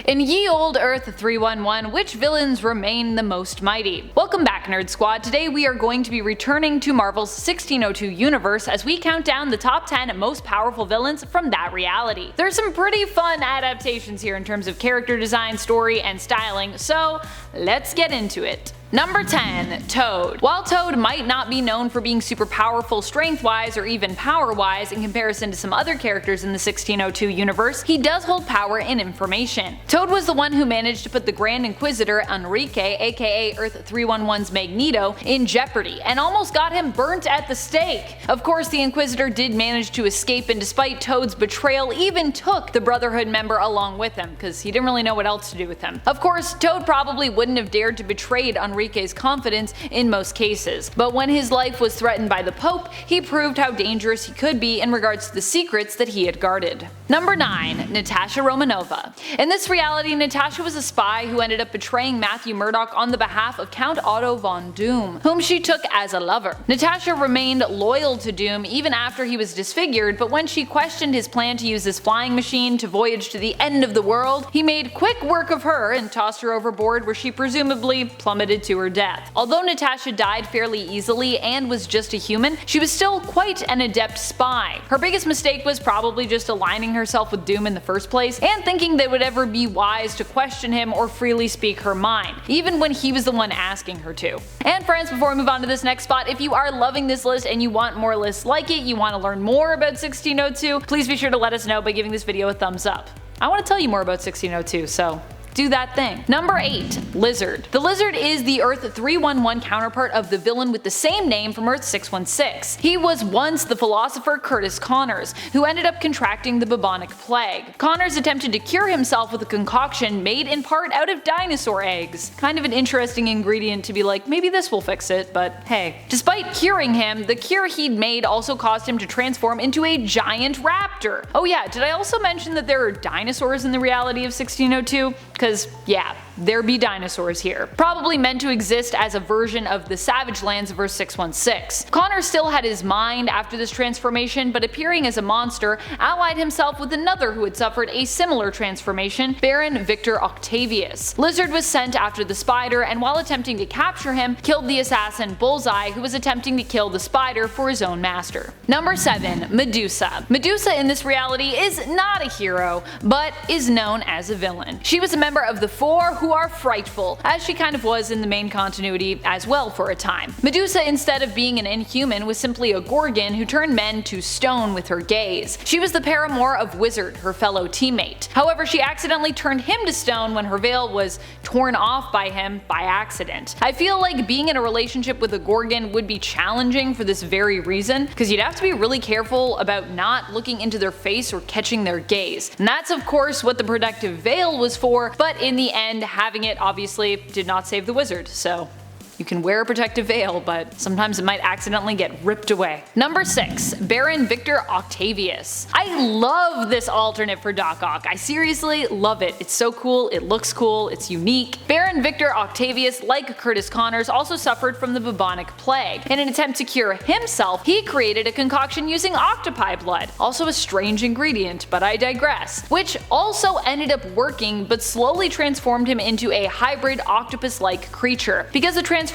In ye olde Earth 311, which villains remain the most mighty? Welcome back, Nerd Squad. Today we are going to be returning to Marvel's 1602 universe as we count down the top 10 most powerful villains from that reality. There's some pretty fun adaptations here in terms of character design, story, and styling, so let's get into it. Number 10. Toad. While Toad might not be known for being super powerful strength-wise or even power-wise in comparison to some other characters in the 1602 universe, he does hold power and information. Toad was the one who managed to put the Grand Inquisitor Enrique, aka Earth 311's Magneto, in jeopardy and almost got him burnt at the stake. Of course, the Inquisitor did manage to escape, and despite Toad's betrayal, even took the Brotherhood member along with him because he didn't really know what else to do with him. Of course, Toad probably wouldn't have dared to betray Enrique's confidence in most cases, but when his life was threatened by the Pope, he proved how dangerous he could be in regards to the secrets that he had guarded. Number 9. Natasha Romanova. In this reality, Natasha was a spy who ended up betraying Matthew Murdoch on the behalf of Count Otto von Doom, whom she took as a lover. Natasha remained loyal to Doom even after he was disfigured, but when she questioned his plan to use his flying machine to voyage to the end of the world, he made quick work of her and tossed her overboard, where she presumably plummeted to her death. Although Natasha died fairly easily and was just a human, she was still quite an adept spy. Her biggest mistake was probably just aligning herself with Doom in the first place and thinking that it would ever be wise to question him or freely speak her mind, even when he was the one asking her to. And friends, before we move on to this next spot, if you are loving this list and you want more lists like it, you want to learn more about 1602, please be sure to let us know by giving this video a thumbs up. I want to tell you more about 1602, so do that thing. Number 8. Lizard. The Lizard is the Earth 311 counterpart of the villain with the same name from Earth 616. He was once the philosopher Curtis Connors, who ended up contracting the bubonic plague. Connors attempted to cure himself with a concoction made in part out of dinosaur eggs. Kind of an interesting ingredient to be like, maybe this will fix it, but hey. Despite curing him, the cure he'd made also caused him to transform into a giant raptor. Oh yeah, did I also mention that there are dinosaurs in the reality of 1602? Because, yeah, there be dinosaurs here. Probably meant to exist as a version of the Savage Lands of Earth 616. Connor still had his mind after this transformation, but appearing as a monster, allied himself with another who had suffered a similar transformation, Baron Victor Octavius. Lizard was sent after the spider, and while attempting to capture him, killed the assassin Bullseye, who was attempting to kill the spider for his own master. Number 7. Medusa. Medusa in this reality is not a hero, but is known as a villain. She was a member of the Four who are frightful, as she kind of was in the main continuity as well for a time. Medusa, instead of being an inhuman, was simply a Gorgon who turned men to stone with her gaze. She was the paramour of Wizard, her fellow teammate. However, she accidentally turned him to stone when her veil was torn off by him by accident. I feel like being in a relationship with a Gorgon would be challenging for this very reason, because you'd have to be really careful about not looking into their face or catching their gaze. And that's of course what the protective veil was for, but in the end, having it obviously did not save the wizard, so you can wear a protective veil, but sometimes it might accidentally get ripped away. Number 6. Baron Victor Octavius. I love this alternate for Doc Ock. I seriously love it. It's so cool, it looks cool, it's unique. Baron Victor Octavius, like Curtis Connors, also suffered from the bubonic plague. In an attempt to cure himself, he created a concoction using octopi blood, also a strange ingredient, but I digress, which also ended up working but slowly transformed him into a hybrid octopus-like creature. Because the transformation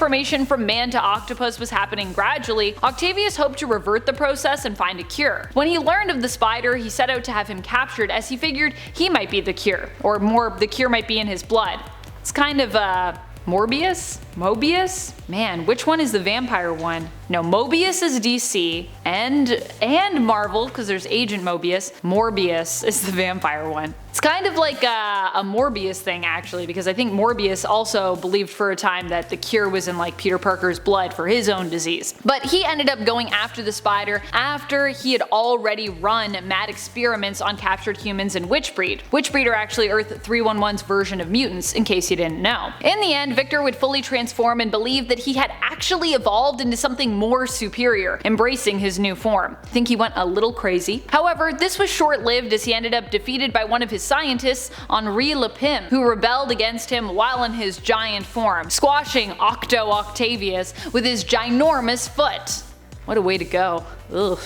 from man to octopus was happening gradually, Octavius hoped to revert the process and find a cure. When he learned of the spider, he set out to have him captured, as he figured he might be the cure, or more, the cure might be in his blood. It's kind of Morbius? Mobius? Man, which one is the vampire one? No, Mobius is DC, and Marvel, because there's Agent Mobius. Morbius is the vampire one. It's kind of like a Morbius thing actually, because I think Morbius also believed for a time that the cure was in like Peter Parker's blood for his own disease. But he ended up going after the spider after he had already run mad experiments on captured humans and Witchbreed. Witchbreed are actually Earth 311's version of mutants, in case you didn't know. In the end, Victor would fully transform and believe that he had actually evolved into something more superior, embracing his new form. I think he went a little crazy. However, this was short-lived, as he ended up defeated by one of his scientists, Henri Lepim, who rebelled against him while in his giant form, squashing Octo Octavius with his ginormous foot. What a way to go. Ugh.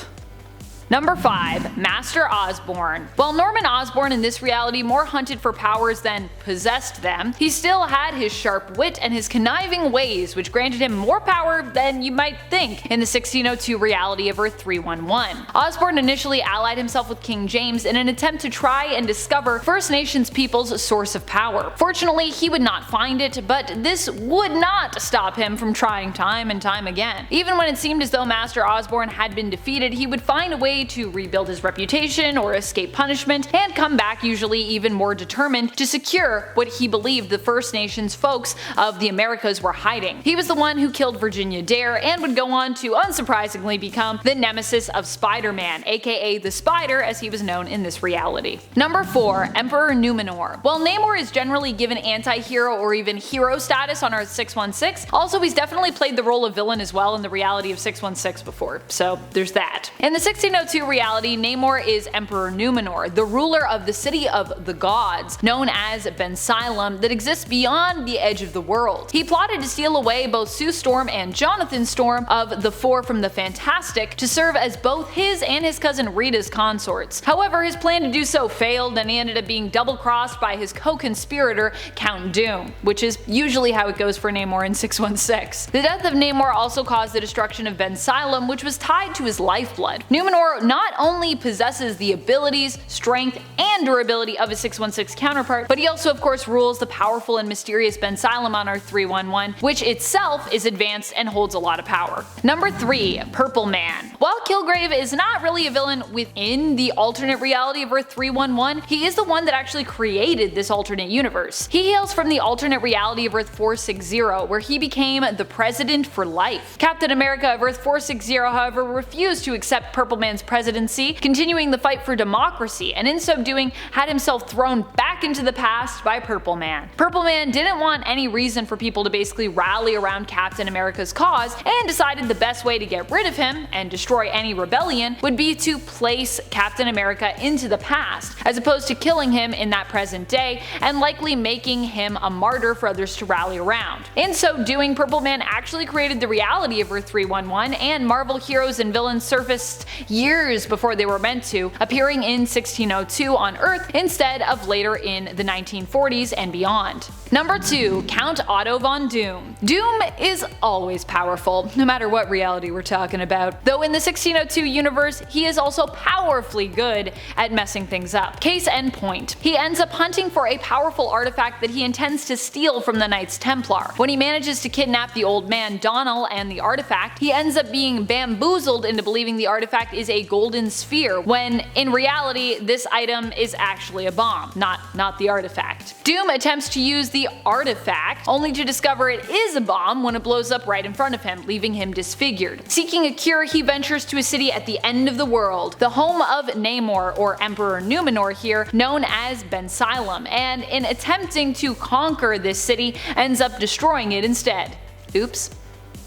Number 5. Master Osborne. While Norman Osborn in this reality more hunted for powers than possessed them, he still had his sharp wit and his conniving ways, which granted him more power than you might think in the 1602 reality of Earth 311. Osborne initially allied himself with King James in an attempt to try and discover First Nations people's source of power. Fortunately, he would not find it, but this would not stop him from trying time and time again. Even when it seemed as though Master Osborne had been defeated, he would find a way to rebuild his reputation or escape punishment, and come back usually even more determined to secure what he believed the First Nations folks of the Americas were hiding. He was the one who killed Virginia Dare and would go on to unsurprisingly become the nemesis of Spider-Man, aka the Spider as he was known in this reality. Number 4. Emperor Numenor. While Namor is generally given anti-hero or even hero status on Earth 616, also he's definitely played the role of villain as well in the reality of 616 before, so there's that. In the 1602 reality, Namor is Emperor Numenor, the ruler of the city of the gods, known as Bensalem, that exists beyond the edge of the world. He plotted to steal away both Sue Storm and Jonathan Storm of the Four from the Fantastic to serve as both his and his cousin Rita's consorts. However, his plan to do so failed, and he ended up being double-crossed by his co-conspirator, Count Doom, which is usually how it goes for Namor in 616. The death of Namor also caused the destruction of Bensalem, which was tied to his lifeblood. Numenor not only possesses the abilities, strength, and durability of his 616 counterpart, but he also of course rules the powerful and mysterious Bensalem on Earth 311, which itself is advanced and holds a lot of power. Number 3. Purple Man. While Kilgrave is not really a villain within the alternate reality of Earth 311, he is the one that actually created this alternate universe. He hails from the alternate reality of Earth 460, where he became the president for life. Captain America of Earth 460, however, refused to accept Purple Man's presidency, continuing the fight for democracy, and in so doing had himself thrown back into the past by Purple Man. Purple Man didn't want any reason for people to basically rally around Captain America's cause, and decided the best way to get rid of him and destroy any rebellion would be to place Captain America into the past, as opposed to killing him in that present day and likely making him a martyr for others to rally around. In so doing, Purple Man actually created the reality of Earth 311, and Marvel heroes and villains surfaced years before they were meant to, appearing in 1602 on Earth instead of later in the 1940s and beyond. Number 2. Count Otto von Doom. Doom is always powerful, no matter what reality we're talking about, though in the 1602 universe he is also powerfully good at messing things up. Case in point, he ends up hunting for a powerful artifact that he intends to steal from the Knights Templar. When he manages to kidnap the old man Donnell and the artifact, he ends up being bamboozled into believing the artifact is a golden sphere, when in reality this item is actually a bomb, not the artifact. Doom attempts to use the artifact, only to discover it is a bomb when it blows up right in front of him, leaving him disfigured. Seeking a cure, he ventures to a city at the end of the world, the home of Namor, or Emperor Numenor here, known as Bensalem, and in attempting to conquer this city, ends up destroying it instead. Oops.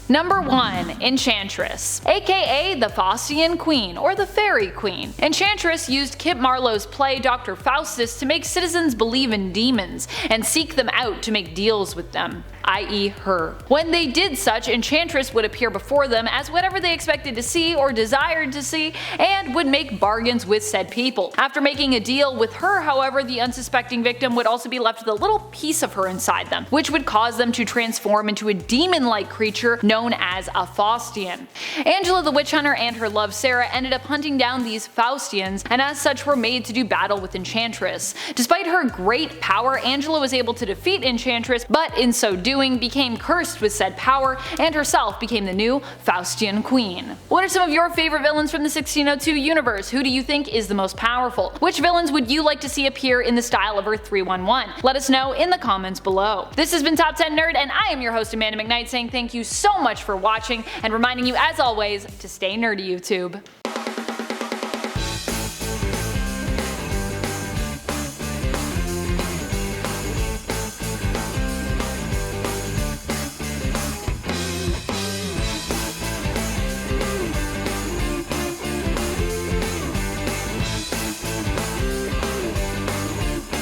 Number 1. Enchantress, aka the Faustian Queen, or the Fairy Queen. Enchantress used Kip Marlowe's play Dr. Faustus to make citizens believe in demons, and seek them out to make deals with them, i.e. her. When they did such, Enchantress would appear before them as whatever they expected to see or desired to see, and would make bargains with said people. After making a deal with her, however, the unsuspecting victim would also be left with a little piece of her inside them, which would cause them to transform into a demon-like creature known as a Faustian. Angela the Witch Hunter and her love Sarah ended up hunting down these Faustians, and as such were made to do battle with Enchantress. Despite her great power, Angela was able to defeat Enchantress, but in so doing became cursed with said power, and herself became the new Faustian Queen. What are some of your favorite villains from the 1602 universe? Who do you think is the most powerful? Which villains would you like to see appear in the style of Earth 311? Let us know in the comments below. This has been Top 10 Nerd, and I am your host Amanda McKnight, saying thank you so much for watching, and reminding you as always to stay nerdy, YouTube.